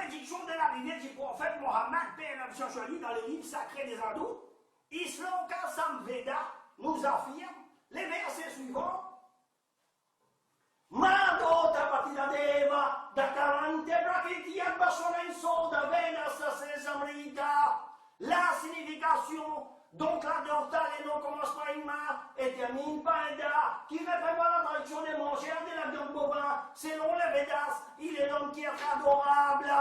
prédiction de l'arrivée du prophète Mohammed, paix et l'onction sur lui, dans les livres sacrés des hindous, Isloka Samveda nous affirme les versets suivants. Madota Patidadeva, Dakarante Prakriti Adbashorenso, Davena Sasesamrita. La signification, donc la Dortale non commence par une main et termine par un da, qui réfère à la tradition des mangeurs de la viande bovin. Selon les Védas, il est l'homme qui est adorable.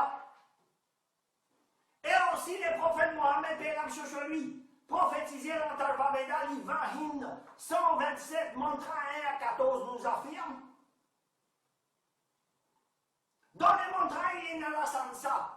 Et aussi les prophètes Mohammed et Ram sur lui, prophétisés dans l'Alphabet l'Ivahin 127, mantra 1 à 14 nous affirme. Dans les mantras, il est Narasamsa.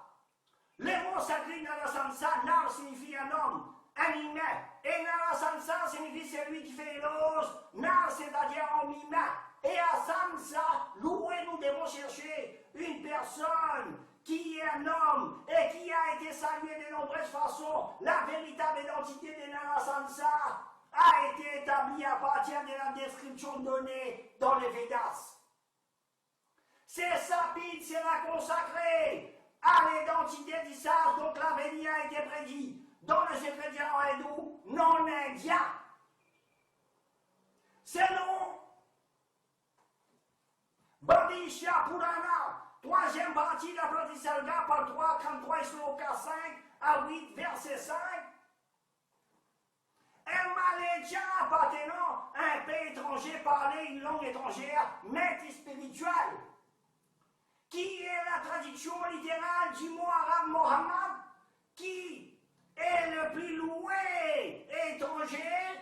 Le mot sacré Narasamsa, Nar signifie un homme, un humain. Et Narasamsa signifie celui qui fait l'éloge. Nar, c'est-à-dire homme humain. Et à Samsa, loué, nous devons chercher une personne qui est un homme et qui a été salué de nombreuses façons. La véritable identité de Narasamsa a été établie à partir de la description donnée dans les Védas. C'est Sapid, c'est la consacrée à l'identité d'Issar, donc l'avenir a été prédit dans le secret hindou non indien. Selon Bhavishya Purana, troisième partie de la Pratisarga, par 3, 33, sloka 5 à 8, verset 5, un Malaitia appartenant à un pays étranger parler une langue étrangère, maître spirituel, qui est la traduction littérale du mot arabe Mohammed, qui est le plus loué étranger.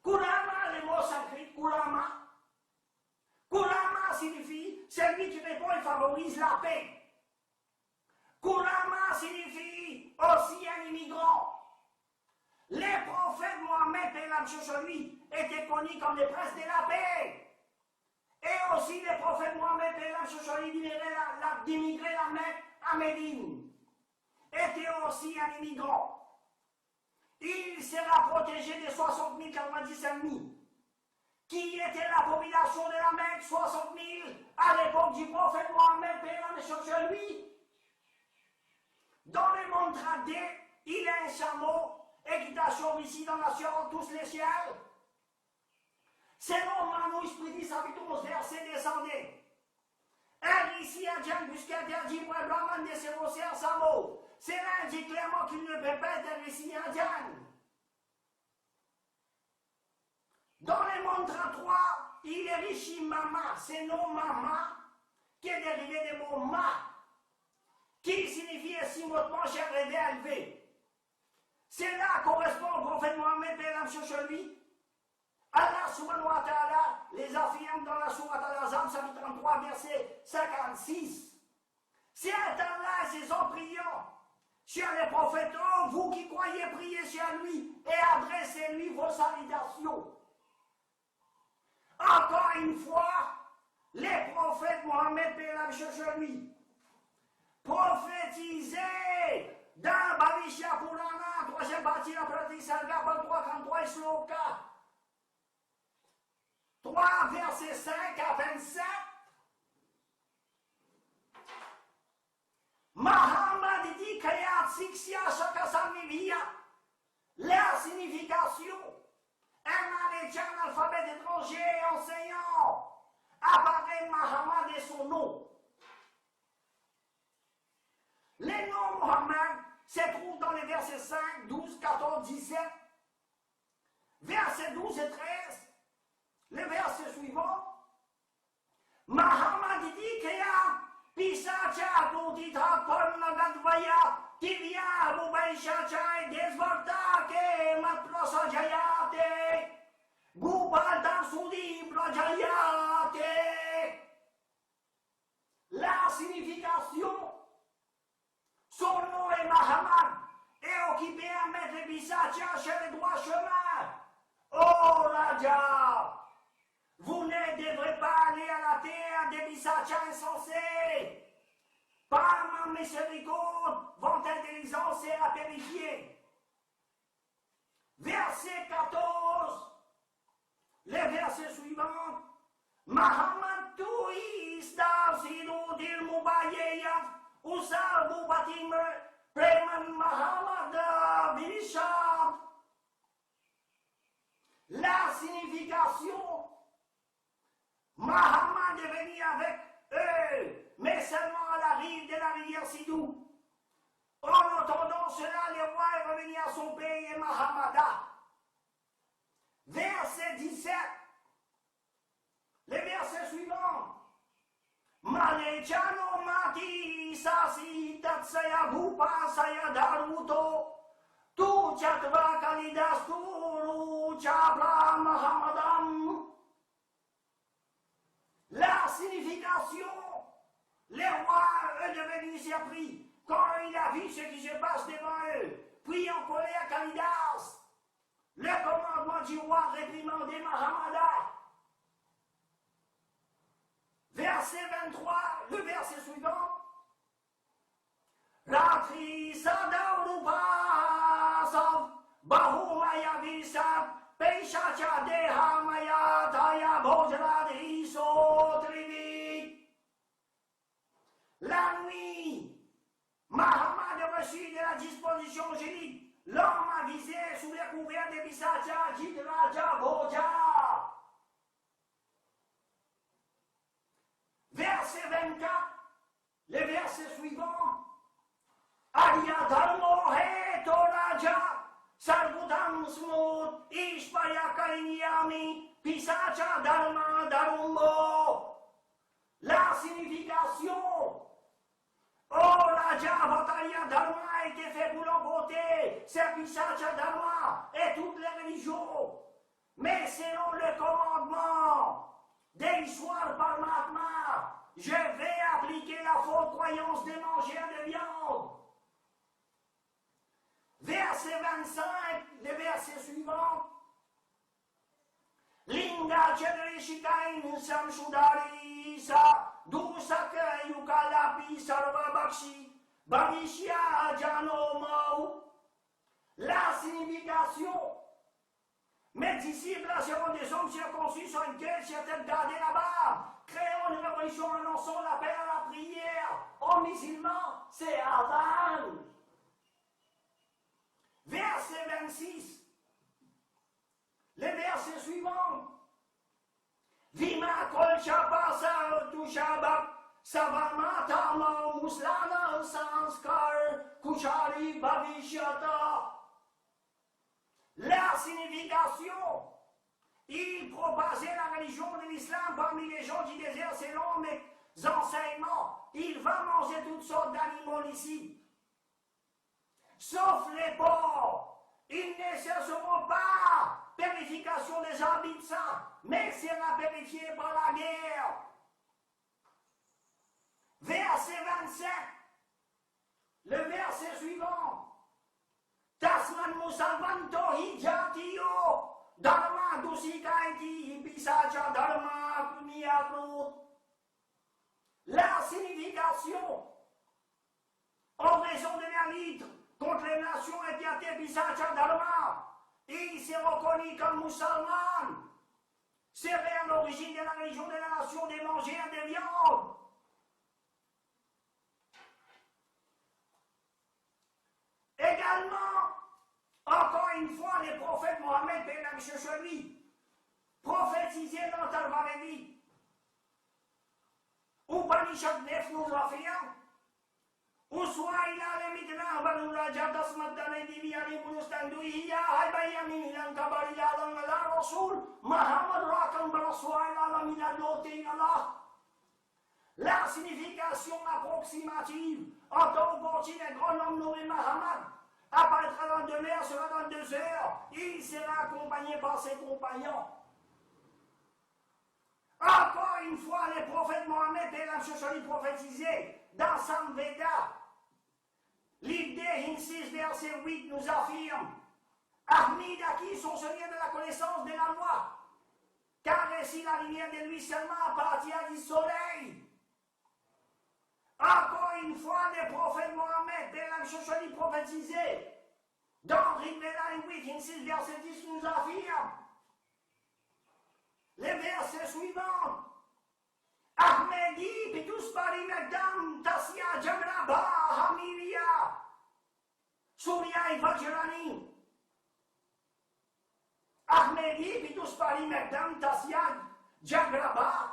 Kurama, le mot sanskrit, Kurama. Kurama signifie celui qui répond et favorise la paix. Kurama signifie aussi un immigrant. Les prophètes Mohammed et l'Amchou sur lui étaient connus comme des princes de la paix. Et aussi les prophètes Mohammed et l'Amchou sur lui d'immigrer la Mecque à Médine. Était aussi un immigrant. Il sera protégé des 60 090 ennemis. Qui était la population de la Mecque, 60 000, à l'époque du prophète Mohammed et l'Amchou sur lui. Dans le mantra D, il y a un chameau. Équitation ici dans la science, tous les ciels. Selon Manu Spridis, chapitre 11, verset descendé. Un ici indien jusqu'à interdit pour un brahman de s'évocer à sa mot. C'est là dit clairement qu'il ne peut pas être un ici indien. Dans les mantras 3, il est Rishi Mama, c'est nom Mama, qui est dérivé des mots Ma, qui signifie esimotement cher et élevé. Cela correspond au prophète Mohammed et l'âme sur lui. Allah subhanahu wa ta'ala les affirme dans la sourate Al-Azam, chapitre 33, verset 56. C'est Allah et ses hommes priants sur les prophètes, oh, vous qui croyez, priez sur lui et adressez-lui vos salutations. Encore une fois, les prophètes Mohammed et l'âme sur lui prophétisaient dans Bhavishya Purana, troisième partie de la Pratisarga, par 3, 33 et sloka 3, verset 5 à 27. Mahamad dit Kayat Siksya Shakasamivya. La signification, un Malaitia, un alphabet étranger enseignant, apparaît Mahamad et son nom. Les noms Mohammed se trouvent dans les versets 5, 12, 14, 17, versets 12 et 13. Le verset suivant, Mahamad dit qu'il y a Pisacha, Dutitra, Parnagadvaya, Tivya, Mubaishacha, et Desvartake, Matprasajayate, Gubaldar Sudi, Prajayate. La signification, son nom est Mahamad, et occupé à mettre les Pisacha sur le droit chemin. Oh Raja, vous ne devrez pas aller à la terre des Pisacha insensés. Par ma miséricorde, votre intelligence sera purifiée. Verset 14, le verset suivant, Mahamad tuis dasidu dilmu bayeyat usal bubatim preman Muhammad Bishop. La signification, Muhammad est venu avec eux, mais seulement à la rive de la rivière Sidou. En entendant cela, le roi est revenu à son pays et Mahamada. Verset 17. Le verset suivant. Malechano mati sasi tatsaya bhupa saya daruto. Tu chatva kalidas turu chabla Mahamadam. La signification, les rois est devenu surpris quand il a vu ce qui se passe devant eux, puis en colère Kalidas. Le commandement du roi réprimandé Mahamada. Verset 23, le verset suivant. Ratri Sadaurupa Sav Bahumaya Visat Peishacha Deha Maya Taya Bojradhi Sotrivik. La nuit, Mahamad a reçu de la disposition angélique. L'homme a visé sous les couverts de Bisacha Jidraja Boja. Verset 24, le verset suivant. Adiyadharmo he toraja sarvudam smut ishpaya kainyami Pisacha dharma dharmo. La signification. Oh, Raja Vataya Dharma a été fait pour l'emporter, c'est Pisacha Dharma et toutes les religions. Mais selon le commandement d'Ishwar Paramatma, je vais appliquer la fausse croyance des mangeurs de viande. Verset 25, le verset suivant. Linga Chedrishikain Samsudari Sa Dusaka Yukalapi Sarvabakshi Bhavishya Janomau. La signification. Mes disciples seront des hommes circoncis sur une quête certaine gardée là-bas. Créons une révolution, annonçons l'appel à la prière. Aux musulmans, c'est Adhan. Verset 26. Le verset suivant. Vima kol shabasa tu shabak savamata ma muslana sanskar kushari bhavishyata. La signification. Il propagait la religion de l'islam parmi les gens qui désirent selon mes enseignements. Il va manger toutes sortes d'animaux ici. Sauf les porcs. Ils ne cesseront pas purification des habits saints, mais sera purifié par la guerre. Verset 27, le verset suivant. Tasman musalvanto hijatiyo dharma dusikaiti pisacha dharma kunyakrut. La signification, en raison de la litre contre les nations étiaté pisacha dharma, il s'est reconnu comme musulman. C'est vers l'origine de la religion de la nation des mangeurs de viande. Également, encore une fois, les prophètes Mohammed ben Abishashari prophétisaient dans Al-Barévi. Upanishad 9 nous affirme. Uswa ila lemidna balura jadas madane divi ali bunustandu hiya haybaya min ilan kabarila lang ala rasul Muhammad rakam baraswa ila lamina lote Allah. La signification approximative en tant qu'un grand homme nommé Muhammad apparaîtra dans 2 heures, sera dans 2 heures, il sera accompagné par ses compagnons. Encore une fois, les prophètes Mohammed et Lamshashari prophétisaient dans Samveda. Livre des 6, verset 8 nous affirme Ahmid acquis son seigneur de la connaissance de la loi, car ainsi la lumière de lui seulement appartient du soleil. Encore une fois, les prophètes Mohammed et Lamshashari prophétisaient dans Rivera 8, 6, verset 10 nous affirme les versets suivants. Surya Vajrani, Ahmedi, Bidus Pari Merdam, Tasyad, Jagraba,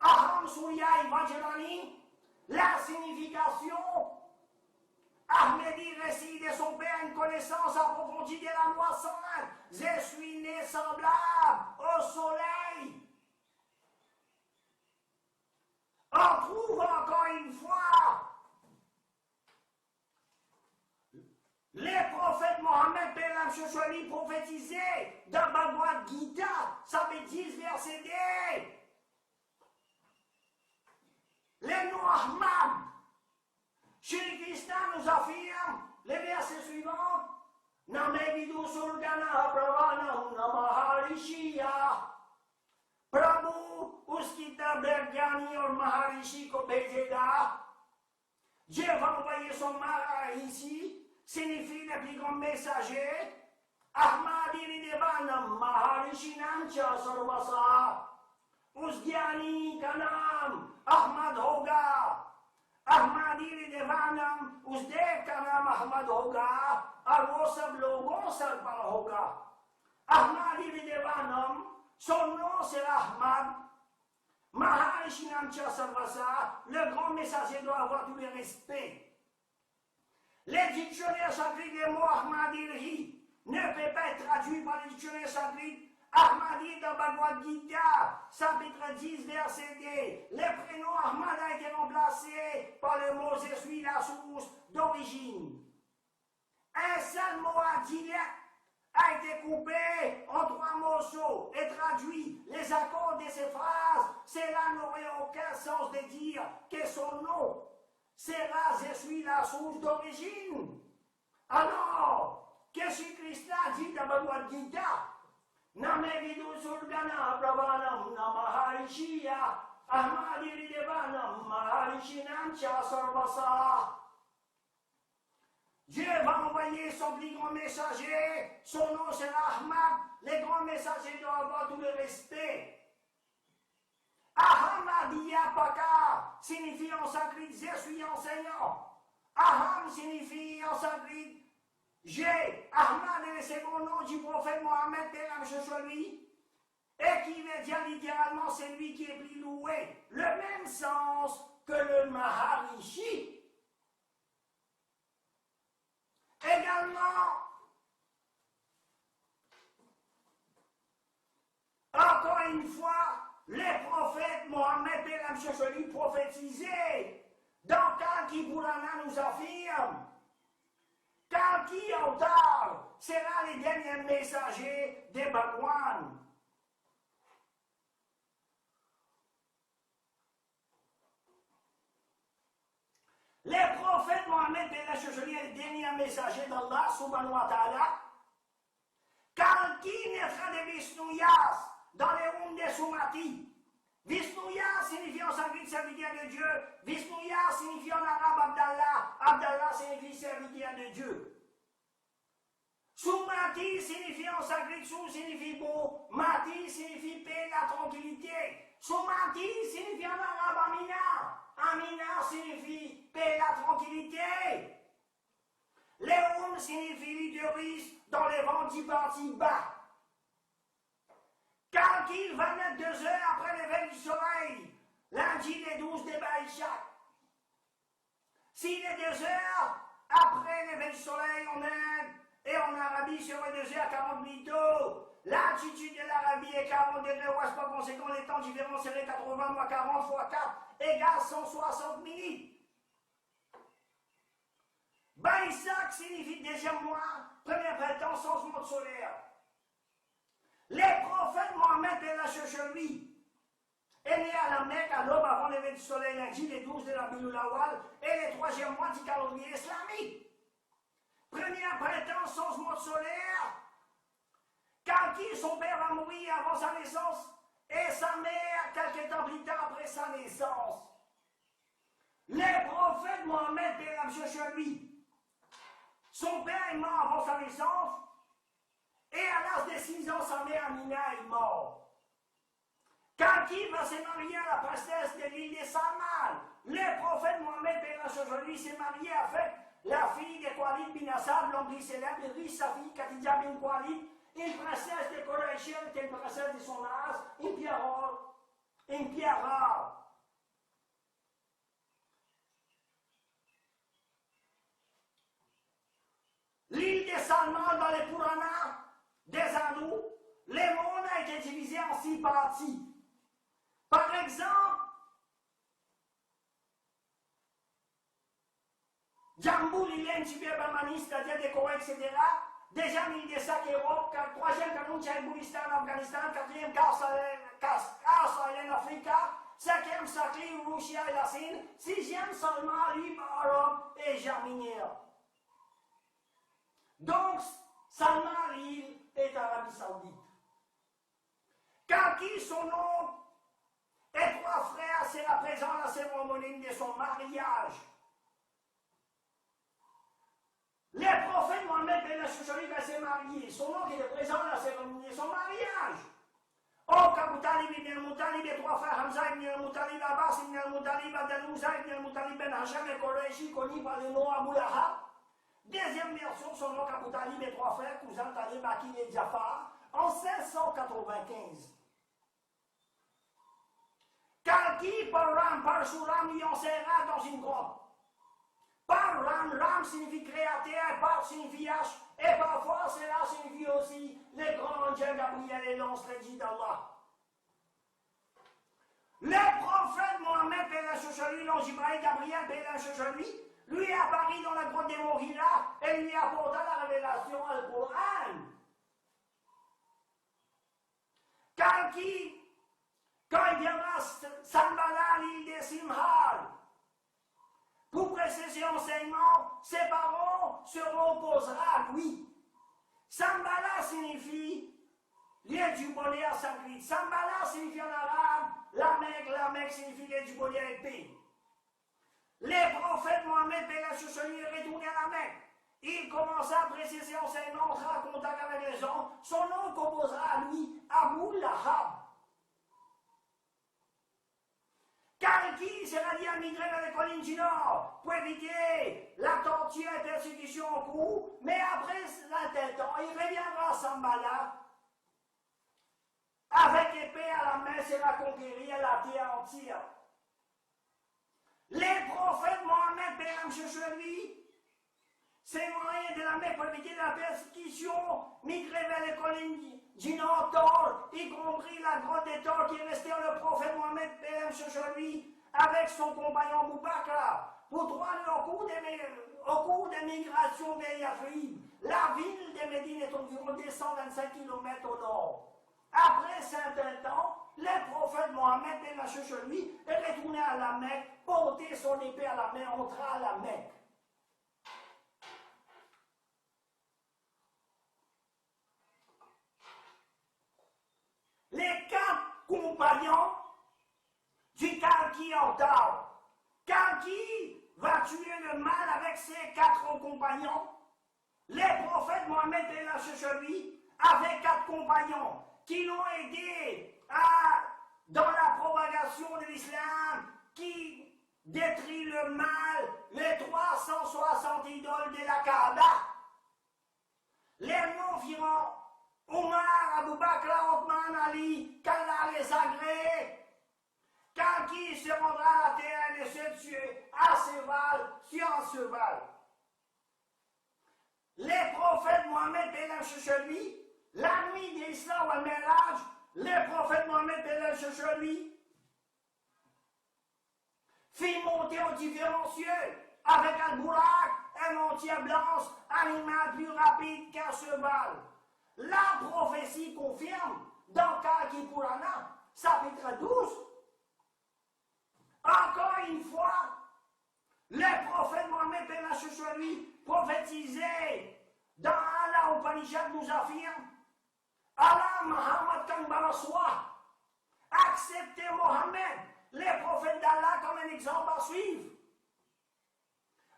Aham Surya Vajrani, la signification. Ahmedi récit de son père une connaissance approfondie de la loi sainte. Je suis né semblable au soleil. On trouve encore une fois les prophètes Mohammed Pélam Shosholi prophétisaient dans Bhagavad Gita, ça veut dire verset 2. Les noms Ahmad. Shri Krishna nous affirme les versets suivants. Namevidu Surgana Pravana Maharishi. Prabhu, Uskita Bergani और Maharishi को भेजेगा. Dieu va envoyer son mara ici, signifie le plus grand messager. Ahmadi Devanam Maharishi Namcha Sarvasa. Usgyani का नाम Ahmad होगा. Ahmadi Devanam, Usdev का नाम Ahmad होगा और वो सब लोगों सर पर होगा. Ahmadi Devanam, son nom c'est Ahmad. Maharishi Namcha Sarvasa, le grand messager doit avoir tous les respects. Les dictionnaires sanskrit des mots Ahmadi ne peuvent pas être traduits par les dictionnaires sanskrit. Ahmadi dans Bhagavad Gita, chapitre 10, verset 2. Le prénom Ahmad a été remplacé par le mot je suis la source d'origine. Un seul mot adilette a été coupé en 3 morceaux et traduit. Les accords de ces phrases, cela n'aurait aucun sens de dire que son nom sera je suis la source d'origine. Alors, qu'est-ce que Krishna dit dans Bhagavad Gita? Namevidu Surgana Pravanam Namaharishiya Ahmadi Devanam Maharishinam Cha Sarvasa. Dieu va envoyer son plus grand messager, son nom sera Ahmad, les grands messagers doivent avoir tout le respect. Ahamadiyapaka signifie en sanskrit je suis enseignant. Aham signifie en sanskrit j'ai. Ahmad est le second nom du prophète Mohammed Pélam Shosholi, et qui veut dire littéralement c'est lui qui est plus loué. Le même sens que le Maharishi. Également, encore une fois, les prophètes Mohammed Pélam Shosholi prophétisaient. Dans Kalki Purana nous affirme Kalki Avatar sera le dernier messager de Bhagwan. Les prophètes Mohammed Pélam Shosholi est le dernier messager d'Allah subhanahu wa ta'ala. Kalki naîtra de Vishnuyas dans les womb de Sumati. Vishnuya signifie en sanskrit serviteur de Dieu. Vishnuya signifie en arabe Abdallah. Abdallah signifie serviteur de Dieu. Sumati signifie en sanskrit Su signifie beau. Mati signifie paix, la tranquillité. Sumati signifie en arabe Amina. Amina signifie paix, la tranquillité. Léum signifie l'utérus dans les vents du parti bas. Quand il va naître 2 heures après l'éveil du soleil, lundi les 12 de Baïchak. S'il est 2 heures après l'éveil du soleil en Inde et en Arabie serait 2 heures 40 minutes d'eau, l'altitude de l'Arabie est 40 degrés ouest, par conséquent les temps différents seraient 80 moins 40 fois 4 égale 160 minutes. Baïchak signifie deuxième mois, premier printemps, changement de solaire. Les prophètes Mohammed Pélam Shosholi est né à la Mecque à l'aube avant l'éveil du soleil lundi, les 12 de la Rabiul Awwal et les 3e mois du calendrier islamique. Premier printemps, changement de solaire. Kalki, son père va mourir avant sa naissance et sa mère quelques temps plus tard après sa naissance. Les prophètes Mohammed Pélam Shosholi, son père est mort avant sa naissance. Et à l'âge de 6 ans, sa mère Amina est morte. Kalki va se marier à la princesse de l'île de Saman. Le prophète Mohammed Pélam Shosholi s'est marié avec la fille de Khalid bin Assad, l'homme célèbre, il riche sa fille, Khadija bin Khalid, une princesse de Quraysh, était une princesse de son âge, une pierre rare. Une pierre rare. L'île de Salman dans les Puranas des hindous, le monde a été divisé en 6 parties. Par exemple, Jambu, l'île est Tibet-Birmanie, c'est-à-dire des Corées, etc. Deuxième île de Sak, Europe, troisième Kanoun, Tchaïboulistan, Afghanistan, quatrième Kars-Sahel, Afrique, cinquième Sakli, Russie et la Chine, sixième Salman, Libre, Europe et Germinière. Donc, Salman, l'île est Arabie Saoudite. Kaki, son nom, et 3 frères sera présent à la cérémonie de son mariage. Le prophète Mohammed ben Sharif va se marier. Son nom qui est présent à la cérémonie de son mariage. Oh, Abu Talib ibn al-Muttalib et 3 frères Hamza ibn al-Muttalib, Abbas ibn al-Muttalib, Abdel Uzza ibn al-Muttalib ben Hasham et Qurayshi, connu par le nom Abu Lahab. Deuxième version, son nom Abu Talib et 3 frères, cousins Talib, Akil et Jafar, en 1695. Kalki par Shuram y enserra dans une grotte. Par Ram signifie créateur, par signifie H, et parfois cela signifie aussi les grands anges Gabriel et l'ange dit d'Allah. Le prophète Mohammed, l'ange Ibrahim Gabriel, lui est apparu dans la grotte des Moghila et lui apporta la révélation à Al-Qur'an. Quand il viendra Sanballat, l'île de Simhal, pour presser ses enseignements, ses parents se opposeront à lui. Sanballat signifie lieu du bonheur sanguin. Sanballat signifie en arabe la Mecque signifie lieu du bonheur et paix. Les prophètes Mohammed est retourné à la Mecque. Il commença à presser ses enseignements, entrer en contact avec les gens. Son nom composera à lui Abu Lahab. Kalki sera dit à migrer vers les collines du Nord pour éviter la torture et persécution en cours, mais après un tel temps, il reviendra à Sanballat avec épée à la main, sera conquérir la terre entière. Les prophètes Mohammed, Bélam lui, c'est moyen de la Mecque pour éviter la persécution, migrer vers les collines du Nord, Thor, y compris la grotte des Thor qui est restée le prophète Mohammed, Bélam lui, avec son compagnon Boubakra, pour droiter au cours des migrations vers Yathrib. La ville de Médine est environ 225 km au nord. Après un certain temps, le prophète Mohammed lui est retourné à la Mecque, porté son épée à la main, entra à la Mecque. Les 4 compagnons du Kalki en tard. Kalki va tuer le mal avec ses 4 compagnons. Les prophètes Mohammed lui avaient 4 compagnons qui l'ont aidé dans la propagation de l'islam, qui détruit le mal, les 360 idoles de la Kaaba. Les noms firent Omar, Abu Bakr, Othman, Ali, qu'Allah les agrée. Quand qui se rendra à la terre et se tuer à cheval, sur un cheval. Les prophètes Mohammed lui, la nuit d'Isra ou al-Miraj, les prophètes Mohammed lui, fit monter aux différents cieux avec un Bourak, un montier blanche, animal plus rapide qu'un cheval. La prophétie confirme dans Kalki Purana, chapitre 12. Encore une fois, le prophète Mohammed lui prophétisait dans Allah Upanishad nous affirme Allah Muhammad Kambaraswa, acceptez Mohammed, les prophètes d'Allah, comme un exemple à suivre.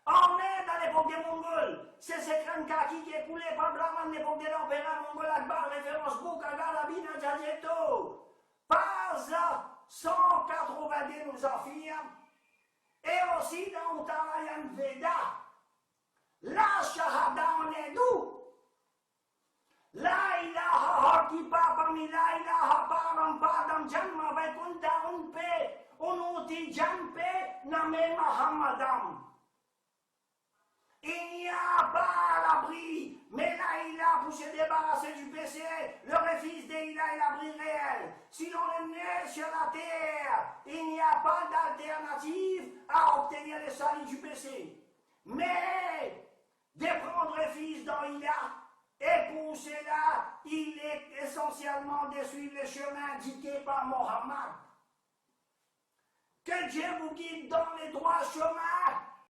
En Inde, à l'époque des Mongols, c'est ce crâne kaki qui est coulé par Brahman, l'époque de l'empereur mongol Akbar, référence book à Galabina Jajeto. Page 182 nous affirme, et aussi dans Uttarayan Veda, La shahada en hindou. La ilaha hakipa parmi la ilaha param padam janma vaikunta unpe unuti janpe name Mahamadam. Il n'y a pas à l'abri, mais là, pour se débarrasser du péché, le refus d'Ila est l'abri réel. Si l'on est né sur la terre, il n'y a pas d'alternative à obtenir le salut du péché. Mais de prendre refuge dans Ila, et pour cela, il est essentiellement de suivre le chemin indiqué par Mohammed. Que Dieu vous guide dans les droits chemins